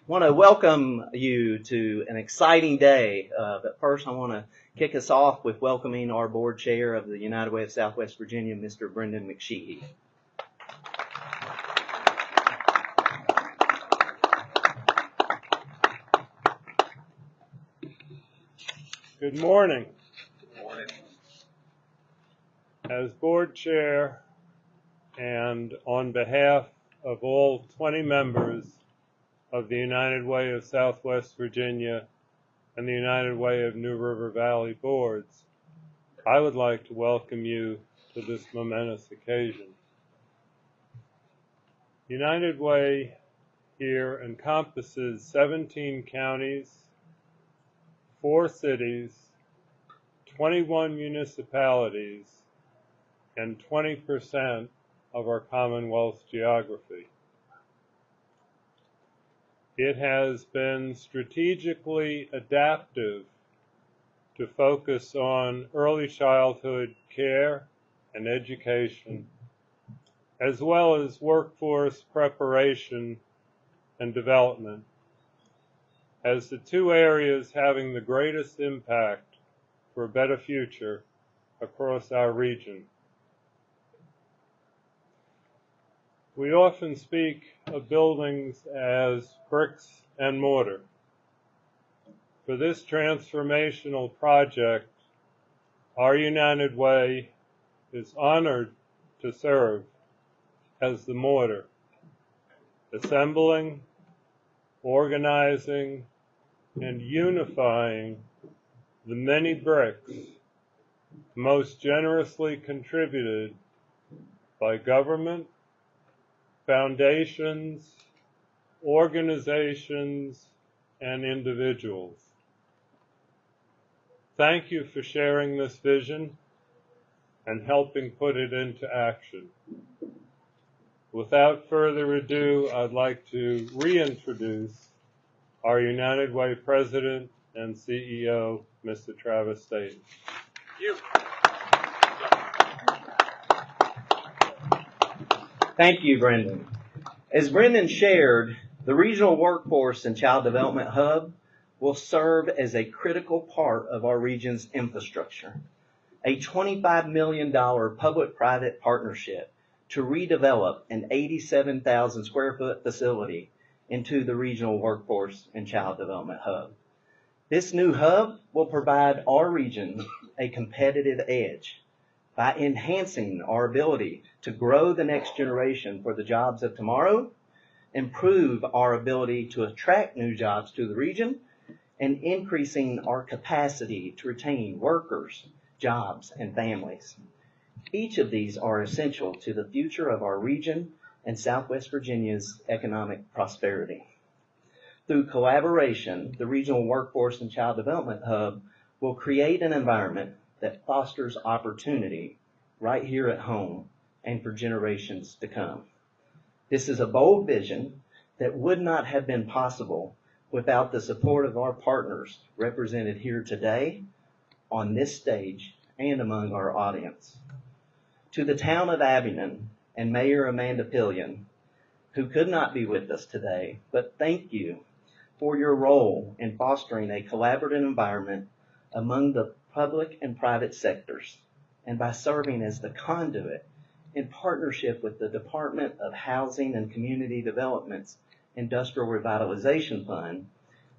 want to welcome you to an exciting day, but first I want to kick us off with welcoming our board chair of the United Way of Southwest Virginia, Mr. Brendan McSheehy. Good morning. Good morning. As board chair and on behalf of all 20 members of the United Way of Southwest Virginia and the United Way of New River Valley boards, I would like to welcome you to this momentous occasion. United Way here encompasses 17 counties, 4 cities, 21 municipalities, and 20% of our Commonwealth's geography. It has been strategically adaptive to focus on early childhood care and education, as well as workforce preparation and development, as the 2 areas having the greatest impact for a better future across our region. We often speak of buildings as bricks and mortar. For this transformational project, our United Way is honored to serve as the mortar, assembling, organizing, and unifying the many bricks most generously contributed by government, foundations, organizations, and individuals. Thank you for sharing this vision and helping put it into action. Without further ado, I'd like to reintroduce our United Way President and CEO, Mr. Travis Staten. Thank you, Brendan. As Brendan shared, the Regional Workforce and Child Development Hub will serve as a critical part of our region's infrastructure. A $25 million public-private partnership to redevelop an 87,000 square foot facility into the Regional Workforce and Child Development Hub. This new hub will provide our region a competitive edge by enhancing our ability to grow the next generation for the jobs of tomorrow, improve our ability to attract new jobs to the region, and increasing our capacity to retain workers, jobs, and families. Each of these are essential to the future of our region and Southwest Virginia's economic prosperity. Through collaboration, the Regional Workforce and Child Development Hub will create an environment that fosters opportunity right here at home and for generations to come. This is a bold vision that would not have been possible without the support of our partners represented here today, on this stage, and among our audience. To the town of Abingdon and Mayor Amanda Pillion, who could not be with us today, but thank you for your role in fostering a collaborative environment among the public and private sectors, and by serving as the conduit in partnership with the Department of Housing and Community Development's Industrial Revitalization Fund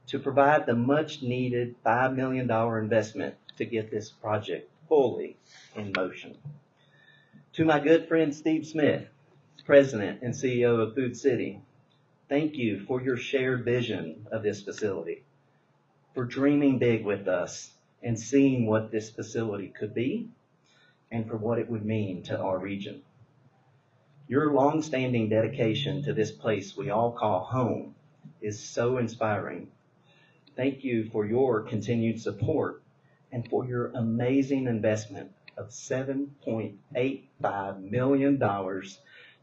to provide the much-needed $5 million investment to get this project fully in motion. To my good friend Steve Smith, President and CEO of Food City, thank you for your shared vision of this facility, for dreaming big with us and seeing what this facility could be, and for what it would mean to our region. Your long-standing dedication to this place we all call home is so inspiring. Thank you for your continued support and for your amazing investment of $7.85 million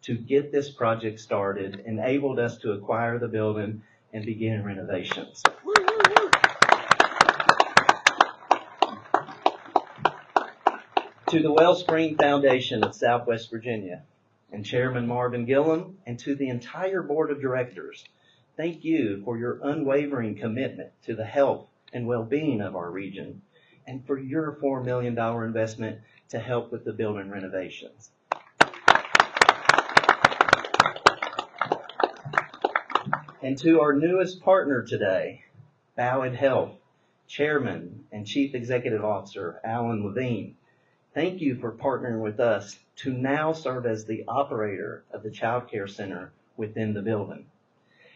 to get this project started, enabled us to acquire the building and begin renovations. To the Wellspring Foundation of Southwest Virginia and Chairman Marvin Gillum, and to the entire Board of Directors, Thank you for your unwavering commitment to the health and well-being of our region, and for your $4 million investment to help with the building renovations. And to our newest partner today, Ballad Health, Chairman and Chief Executive Officer Alan Levine, thank you for partnering with us to now serve as the operator of the Child Care Center within the building.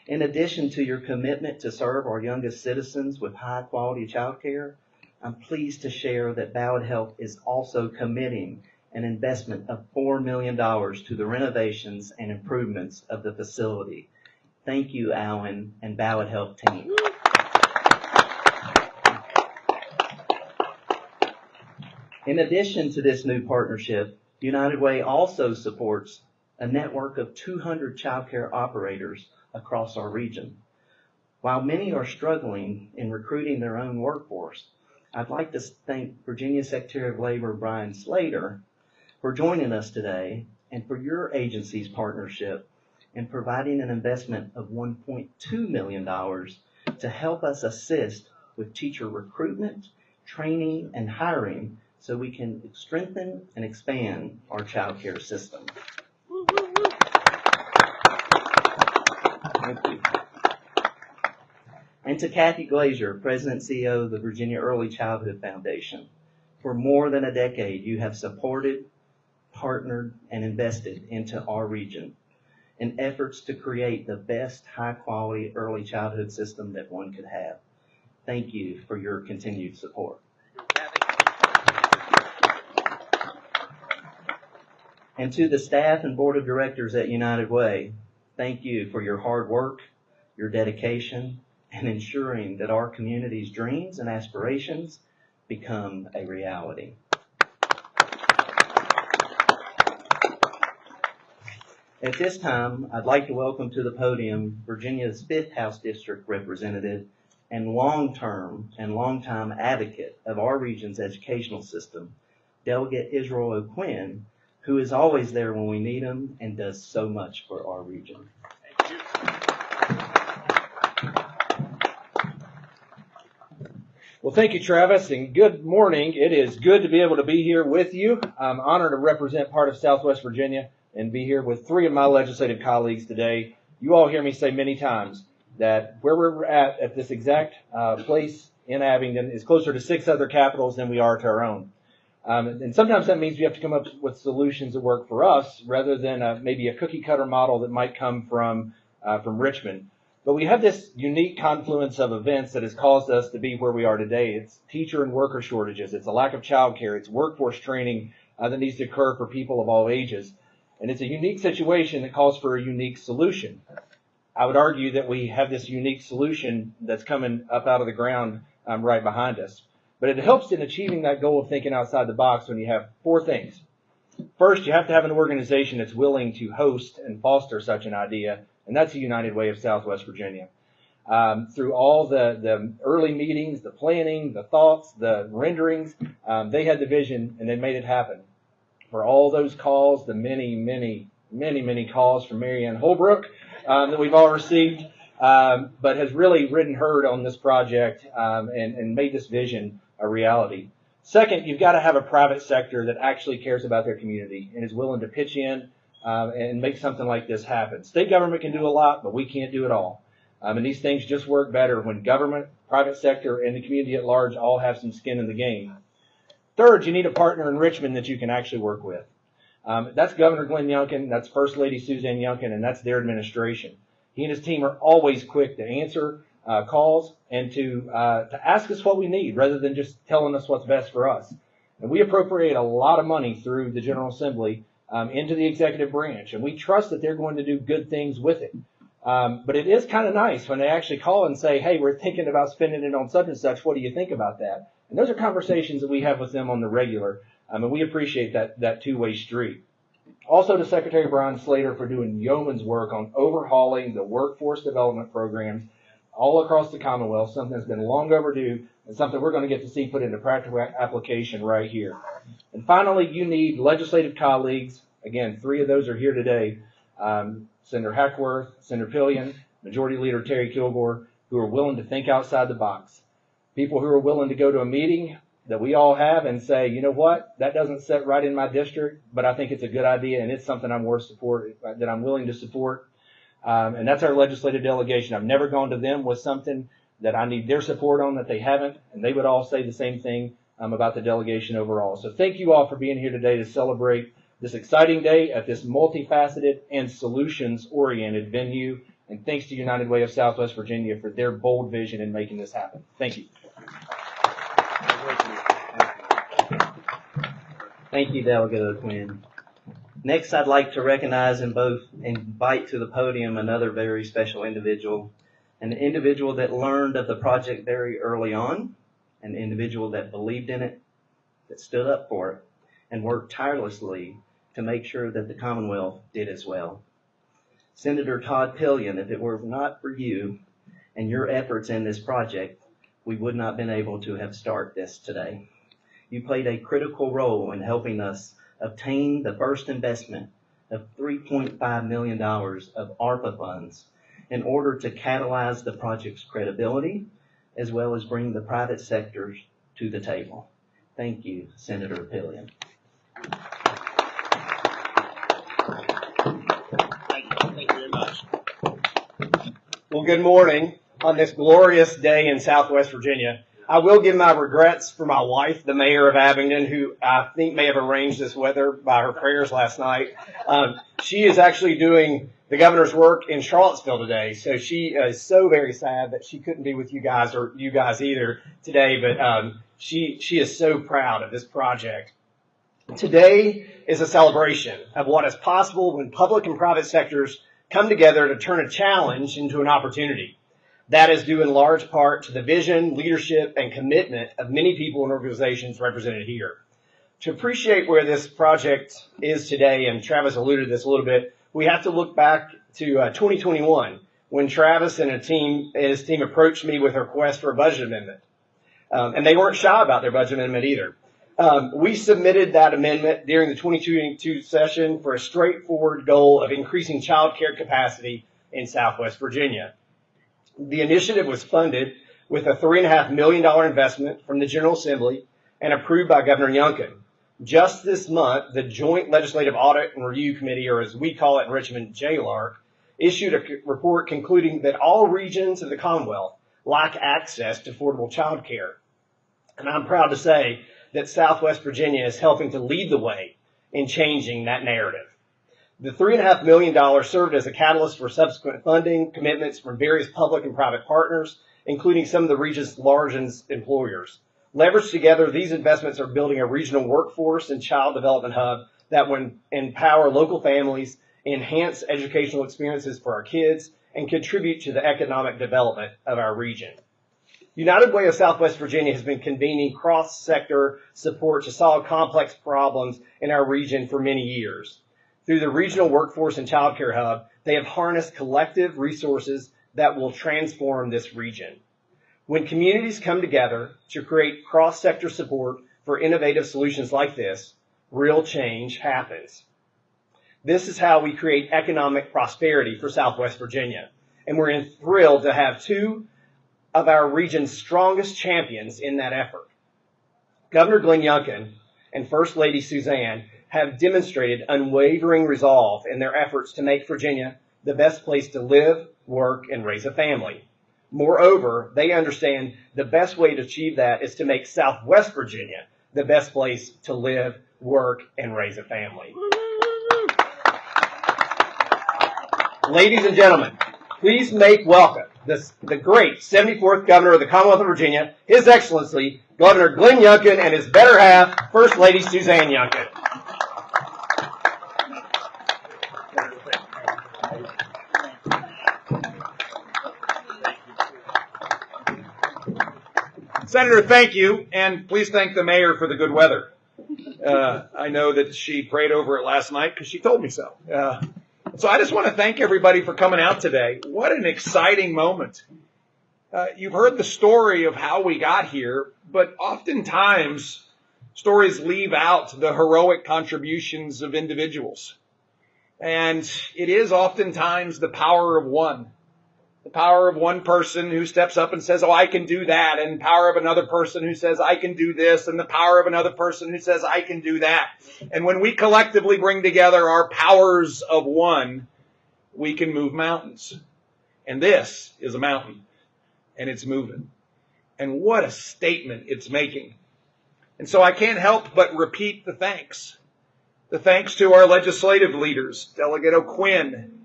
In addition to your commitment to serve our youngest citizens with high-quality child care, I'm pleased to share that Ballad Health is also committing an investment of $4 million to the renovations and improvements of the facility. Thank you, Alan and Ballad Health team. In addition to this new partnership, United Way also supports a network of 200 child care operators across our region. While many are struggling in recruiting their own workforce, I'd like to thank Virginia Secretary of Labor Brian Slater for joining us today and for your agency's partnership in providing an investment of $1.2 million to help us assist with teacher recruitment, training, and hiring so we can strengthen and expand our child care system. Thank you. And to Kathy Glazier, President and CEO of the Virginia Early Childhood Foundation. For more than a decade, you have supported, partnered, and invested into our region in efforts to create the best high-quality early childhood system that one could have. Thank you for your continued support. And to the staff and board of directors at United Way, thank you for your hard work, your dedication, and ensuring that our community's dreams and aspirations become a reality. At this time, I'd like to welcome to the podium Virginia's 5th House District Representative and long-time advocate of our region's educational system, Delegate Israel O'Quinn, who is always there when we need him and does so much for our region. Thank you. Well, thank you, Travis, and good morning. It is good to be able to be here with you. I'm honored to represent part of Southwest Virginia and be here with 3 of my legislative colleagues today. You all hear me say many times that where we're at this exact place in Abingdon is closer to 6 other capitals than we are to our own. And sometimes that means we have to come up with solutions that work for us rather than maybe a cookie cutter model that might come from Richmond. But we have this unique confluence of events that has caused us to be where we are today. It's teacher and worker shortages. It's a lack of childcare. It's workforce training that needs to occur for people of all ages. And it's a unique situation that calls for a unique solution. I would argue that we have this unique solution that's coming up out of the ground right behind us. But it helps in achieving that goal of thinking outside the box when you have 4 things. First, you have to have an organization that's willing to host and foster such an idea, and that's the United Way of Southwest Virginia. Through all the early meetings, the planning, the thoughts, the renderings, they had the vision and they made it happen. For all those calls, the many calls from Marianne Holbrook that we've all received, but has really ridden herd on this project and made this vision a reality. Second, you've got to have a private sector that actually cares about their community and is willing to pitch in and make something like this happen. State government can do a lot, but we can't do it all. And these things just work better when government, private sector, and the community at large all have some skin in the game. Third, you need a partner in Richmond that you can actually work with. That's Governor Glenn Youngkin, that's First Lady Suzanne Youngkin, and that's their administration. He and his team are always quick to answer calls and to ask us what we need rather than just telling us what's best for us. And we appropriate a lot of money through the General Assembly into the executive branch, and we trust that they're going to do good things with it. But it is kind of nice when they actually call and say, hey, we're thinking about spending it on such and such. What do you think about that? And those are conversations that we have with them on the regular, and we appreciate that two-way street. Also to Secretary Brian Slater for doing yeoman's work on overhauling the workforce development programs all across the Commonwealth, something that's been long overdue and something we're going to get to see put into practical application right here. And finally, you need legislative colleagues. Again, 3 of those are here today. Senator Hackworth, Senator Pillion, Majority Leader Terry Kilgore, who are willing to think outside the box. People who are willing to go to a meeting that we all have and say, you know what, that doesn't sit right in my district, but I think it's a good idea and it's something I'm worth support, that I'm willing to support. And that's our legislative delegation. I've never gone to them with something that I need their support on that they haven't, and they would all say the same thing about the delegation overall. So thank you all for being here today to celebrate this exciting day at this multifaceted and solutions-oriented venue. And thanks to United Way of Southwest Virginia for their bold vision in making this happen. Thank you. Thank you, Delegate O'Quinn. Next, I'd like to recognize and both invite to the podium another very special individual, an individual that learned of the project very early on, an individual that believed in it, that stood up for it, and worked tirelessly to make sure that the Commonwealth did as well. Senator Todd Pillion, if it were not for you and your efforts in this project, we would not have been able to have started this today. You played a critical role in helping us obtain the first investment of $3.5 million of ARPA funds in order to catalyze the project's credibility, as well as bring the private sector to the table. Thank you, Senator Pillion. Thank you very much. Well, good morning on this glorious day in Southwest Virginia. I will give my regrets for my wife, the mayor of Abingdon, who I think may have arranged this weather by her prayers last night. She is actually doing the governor's work in Charlottesville today, so she is so very sad that she couldn't be with you guys or you guys either today, but she is so proud of this project. Today is a celebration of what is possible when public and private sectors come together to turn a challenge into an opportunity. That is due in large part to the vision, leadership, and commitment of many people and organizations represented here. To appreciate where this project is today, and Travis alluded to this a little bit, we have to look back to 2021 when Travis and his team approached me with a request for a budget amendment. And they weren't shy about their budget amendment either. We submitted that amendment during the 2022 session for a straightforward goal of increasing child care capacity in Southwest Virginia. The initiative was funded with a $3.5 million investment from the General Assembly and approved by Governor Youngkin. Just this month, the Joint Legislative Audit and Review Committee, or as we call it in Richmond, JLARC, issued a report concluding that all regions of the Commonwealth lack access to affordable child care. And I'm proud to say that Southwest Virginia is helping to lead the way in changing that narrative. The $3.5 million served as a catalyst for subsequent funding commitments from various public and private partners, including some of the region's largest employers. Leveraged together, these investments are building a regional workforce and child development hub that would empower local families, enhance educational experiences for our kids, and contribute to the economic development of our region. United Way of Southwest Virginia has been convening cross-sector support to solve complex problems in our region for many years. Through the Regional Workforce and Child Care Hub, they have harnessed collective resources that will transform this region. When communities come together to create cross-sector support for innovative solutions like this, real change happens. This is how we create economic prosperity for Southwest Virginia. And we're thrilled to have two of our region's strongest champions in that effort. Governor Glenn Youngkin and First Lady Suzanne have demonstrated unwavering resolve in their efforts to make Virginia the best place to live, work, and raise a family. Moreover, they understand the best way to achieve that is to make Southwest Virginia the best place to live, work, and raise a family. Ladies and gentlemen, please make welcome the great 74th Governor of the Commonwealth of Virginia, His Excellency, Governor Glenn Youngkin, and his better half, First Lady Suzanne Youngkin. Senator, thank you, and please thank the mayor for the good weather. I know that she prayed over it last night because she told me so. So I just want to thank everybody for coming out today. What an exciting moment. You've heard the story of how we got here, but oftentimes stories leave out the heroic contributions of individuals. And it is oftentimes the power of one The power of one person who steps up and says, oh, I can do that, and the power of another person who says, I can do this, and the power of another person who says, I can do that. And when we collectively bring together our powers of one, we can move mountains. And this is a mountain, and it's moving. And what a statement it's making. And so I can't help but repeat the thanks. The thanks to our legislative leaders, Delegate O'Quinn,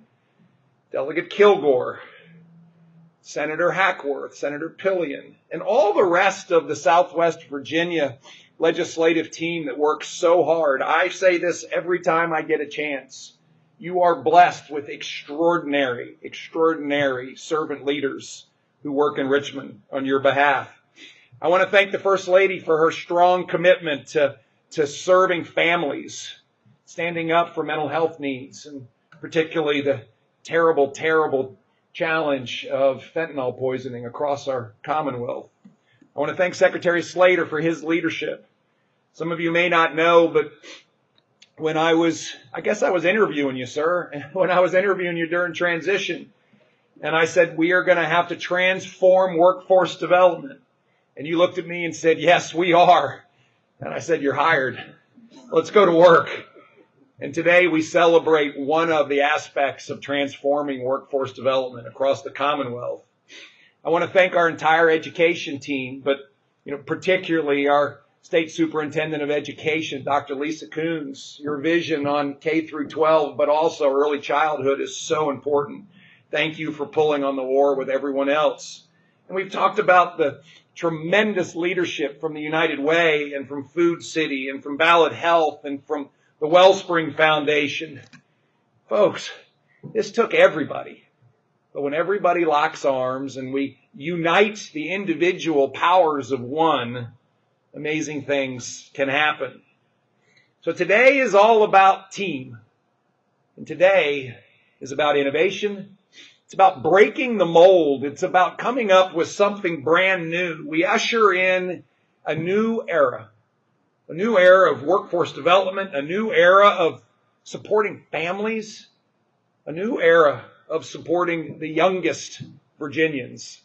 Delegate Kilgore, Senator Hackworth, Senator Pillion, and all the rest of the Southwest Virginia legislative team that works so hard. I say this every time I get a chance. You are blessed with extraordinary, extraordinary servant leaders who work in Richmond on your behalf. I want to thank the First Lady for her strong commitment to serving families, standing up for mental health needs, and particularly the terrible, terrible challenge of fentanyl poisoning across our Commonwealth. I want to thank Secretary Slater for his leadership. Some of you may not know, but when I was interviewing you, sir, when I was interviewing you during transition, and I said, we are going to have to transform workforce development. And you looked at me and said, yes, we are. And I said, you're hired. Let's go to work. And today we celebrate one of the aspects of transforming workforce development across the Commonwealth. I want to thank our entire education team, but particularly our State Superintendent of Education, Dr. Lisa Coons. Your vision on K through 12, but also early childhood is so important. Thank you for pulling on the war with everyone else. And we've talked about the tremendous leadership from the United Way and from Food City and from Ballot Health and from the Wellspring Foundation. Folks, this took everybody. But when everybody locks arms and we unite the individual powers of one, amazing things can happen. So today is all about team. And today is about innovation. It's about breaking the mold. It's about coming up with something brand new. We usher in a new era of workforce development, a new era of supporting families, a new era of supporting the youngest Virginians,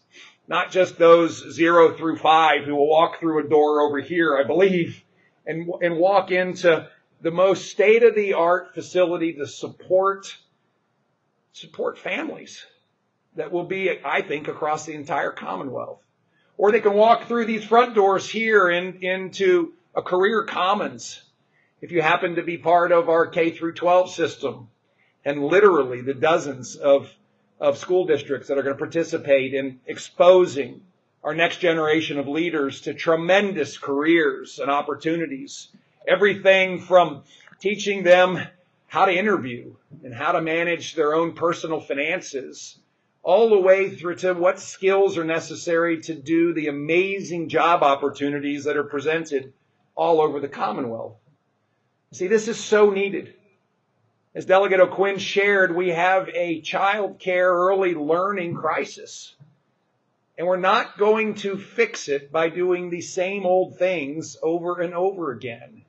not just those 0 through 5 who will walk through a door over here, I believe, and walk into the most state-of-the-art facility to support families that will be, I think, across the entire Commonwealth. Or they can walk through these front doors here into a career commons if you happen to be part of our K through 12 system, and literally the dozens of school districts that are going to participate in exposing our next generation of leaders to tremendous careers and opportunities. Everything from teaching them how to interview and how to manage their own personal finances, all the way through to what skills are necessary to do the amazing job opportunities that are presented all over the Commonwealth. See, this is so needed. As Delegate O'Quinn shared, we have a child care early learning crisis. And we're not going to fix it by doing the same old things over and over again.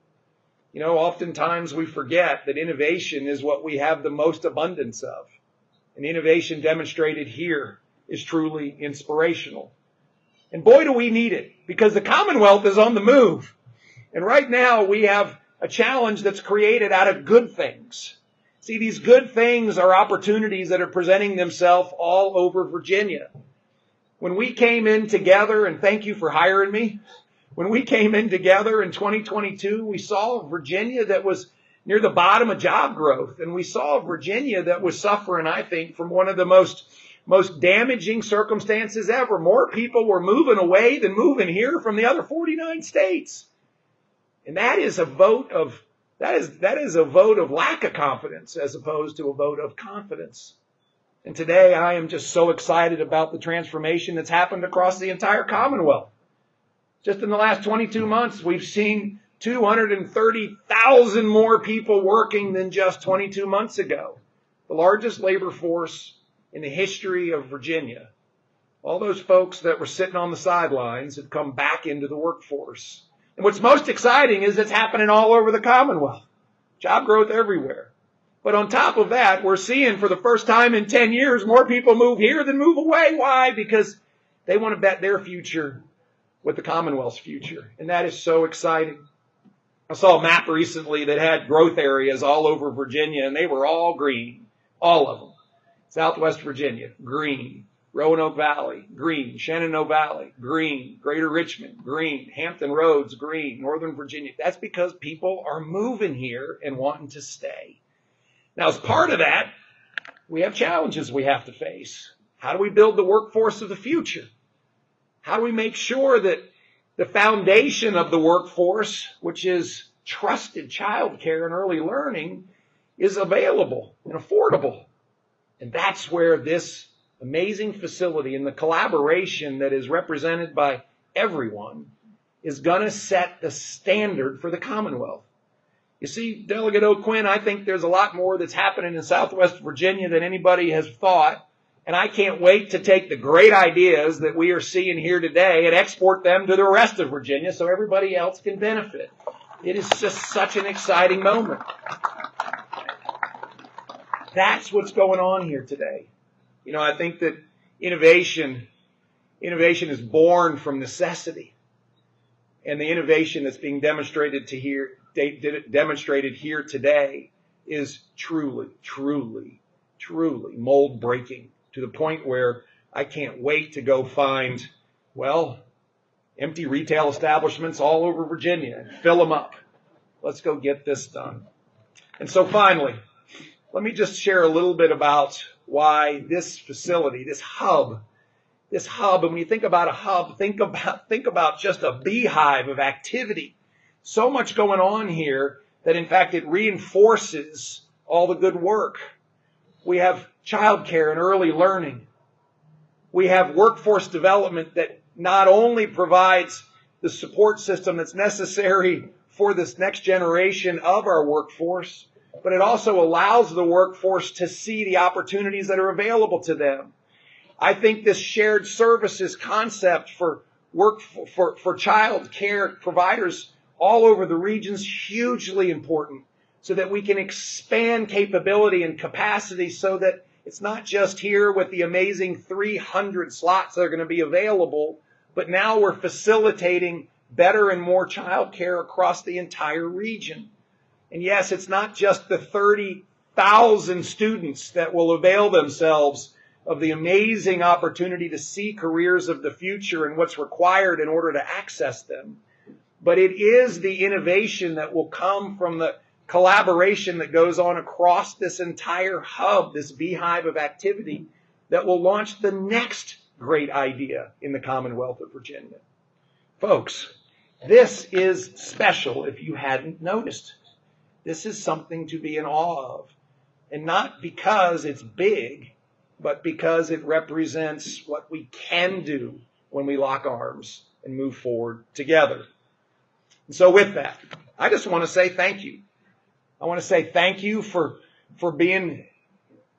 Oftentimes we forget that innovation is what we have the most abundance of. And the innovation demonstrated here is truly inspirational. And boy, do we need it, because the Commonwealth is on the move. And right now we have a challenge that's created out of good things. See, these good things are opportunities that are presenting themselves all over Virginia. When we came in together, and thank you for hiring me, when we came in together in 2022, we saw Virginia that was near the bottom of job growth. And we saw Virginia that was suffering, I think, from one of the most damaging circumstances ever. More people were moving away than moving here from the other 49 states. And that is a vote of lack of confidence as opposed to a vote of confidence. And today I am just so excited about the transformation that's happened across the entire Commonwealth. Just in the last 22 months, we've seen 230,000 more people working than just 22 months ago. The largest labor force in the history of Virginia. All those folks that were sitting on the sidelines have come back into the workforce. And what's most exciting is it's happening all over the Commonwealth. Job growth everywhere. But on top of that, we're seeing for the first time in 10 years, more people move here than move away. Why? Because they want to bet their future with the Commonwealth's future. And that is so exciting. I saw a map recently that had growth areas all over Virginia, and they were all green. All of them. Southwest Virginia, green. Roanoke Valley, green. Shenandoah Valley, green. Greater Richmond, green. Hampton Roads, green. Northern Virginia. That's because people are moving here and wanting to stay. Now, as part of that, we have challenges we have to face. How do we build the workforce of the future? How do we make sure that the foundation of the workforce, which is trusted childcare and early learning, is available and affordable? And that's where this amazing facility and the collaboration that is represented by everyone is going to set the standard for the Commonwealth. You see, Delegate O'Quinn, I think there's a lot more that's happening in Southwest Virginia than anybody has thought. And I can't wait to take the great ideas that we are seeing here today and export them to the rest of Virginia so everybody else can benefit. It is just such an exciting moment. That's what's going on here today. You know, I think that innovation is born from necessity. And the innovation that's being demonstrated here today is truly mold breaking, to the point where I can't wait to go find, empty retail establishments all over Virginia and fill them up. Let's go get this done. And so finally, let me just share a little bit about why this facility, this hub, and when you think about a hub, think about just a beehive of activity. So much going on here that in fact it reinforces all the good work. We have childcare and early learning. We have workforce development that not only provides the support system that's necessary for this next generation of our workforce, but it also allows the workforce to see the opportunities that are available to them. I think this shared services concept for child care providers all over the region is hugely important, so that we can expand capability and capacity so that it's not just here with the amazing 300 slots that are going to be available, but now we're facilitating better and more child care across the entire region. And yes, it's not just the 30,000 students that will avail themselves of the amazing opportunity to see careers of the future and what's required in order to access them, but it is the innovation that will come from the collaboration that goes on across this entire hub, this beehive of activity, that will launch the next great idea in the Commonwealth of Virginia. Folks, this is special if you hadn't noticed. This is something to be in awe of. And not because it's big, but because it represents what we can do when we lock arms and move forward together. And so with that, I just want to say thank you. I want to say thank you for being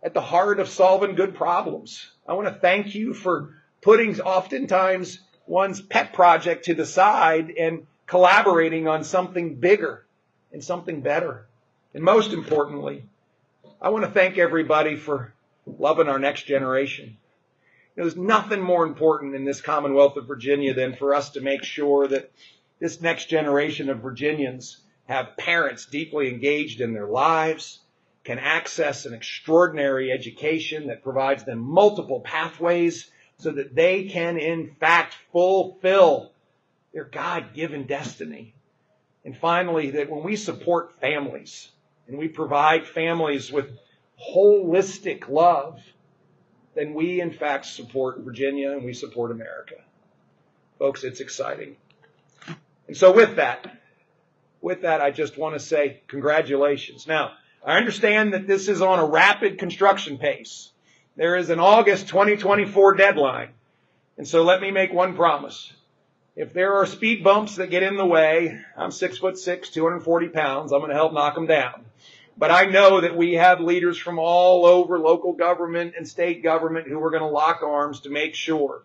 at the heart of solving good problems. I want to thank you for putting oftentimes one's pet project to the side and collaborating on something bigger and something better. And most importantly, I want to thank everybody for loving our next generation. There's nothing more important in this Commonwealth of Virginia than for us to make sure that this next generation of Virginians have parents deeply engaged in their lives, can access an extraordinary education that provides them multiple pathways so that they can, in fact, fulfill their God-given destiny. And finally, that when we support families and we provide families with holistic love, then we, in fact, support Virginia and we support America. Folks, it's exciting. And so with that, I just want to say congratulations. Now, I understand that this is on a rapid construction pace. There is an August 2024 deadline. And so let me make one promise. If there are speed bumps that get in the way, I'm 6'6", 240 pounds. I'm going to help knock them down. But I know that we have leaders from all over local government and state government who are going to lock arms to make sure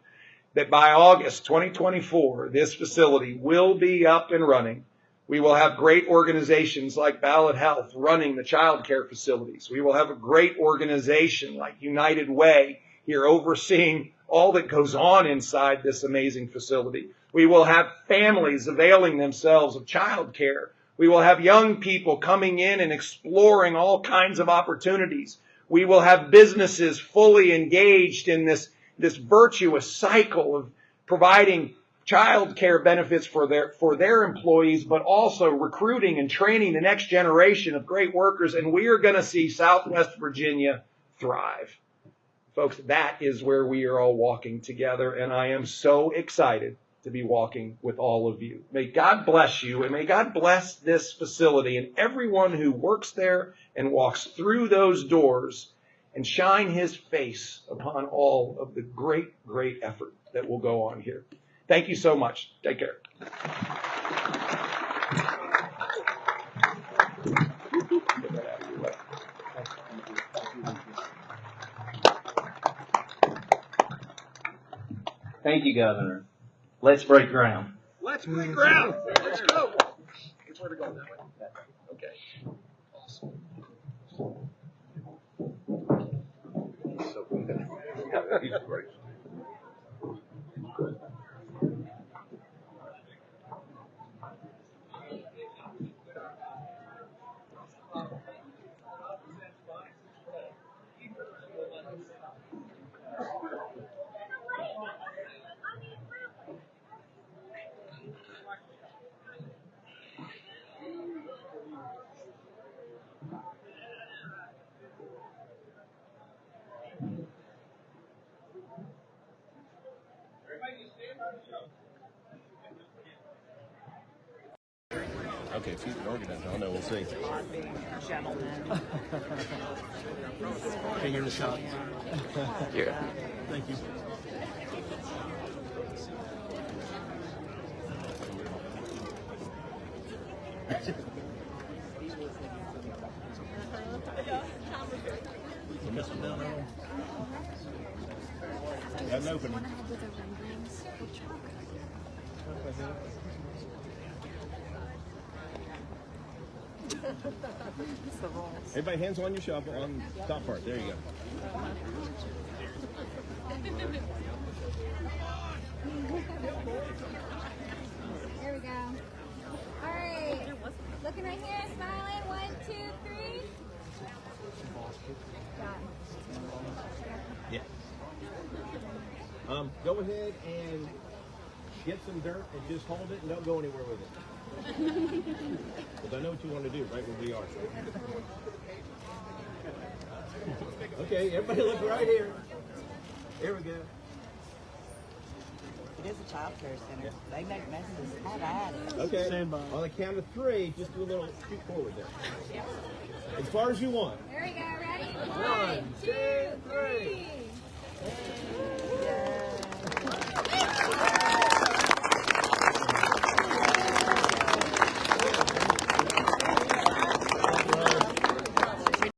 that by August 2024, this facility will be up and running We will have great organizations like Ballot Health running the child care facilities. We will have a great organization like United Way here overseeing all that goes on inside this amazing facility. We will have families availing themselves of child care. We will have young people coming in and exploring all kinds of opportunities. We will have businesses fully engaged in this virtuous cycle of providing child care benefits for their employees, but also recruiting and training the next generation of great workers. And we are going to see Southwest Virginia thrive. Folks, that is where we are all walking together, and I am so excited to be walking with all of you. May God bless you, and may God bless this facility and everyone who works there and walks through those doors, and shine his face upon all of the great, great effort that will go on here. Thank you so much. Take care. Thank you, Governor. Let's break ground. Let's break ground. Let's go. Which way are we going? That way? Okay. Awesome. So good. He's great. Okay, if you can organize, I don't know. We'll see. Gentlemen. Okay, you're in the shot. Yeah. Thank you. This one down there. Got an opening. Everybody hands on your shovel on the top part. There you go. There we go. All right. Looking right here, smiling. 1, 2, 3. Got it. Yeah. Go ahead and get some dirt and just hold it and don't go anywhere with it. Because I know what you want to do right where we are. Okay, everybody look right here. Here we go. It is a child care center. They make messes. Have at it. Okay, on the count of 3, just do a little shoot forward there. As far as you want. There we go. Ready? 1, 2, 3.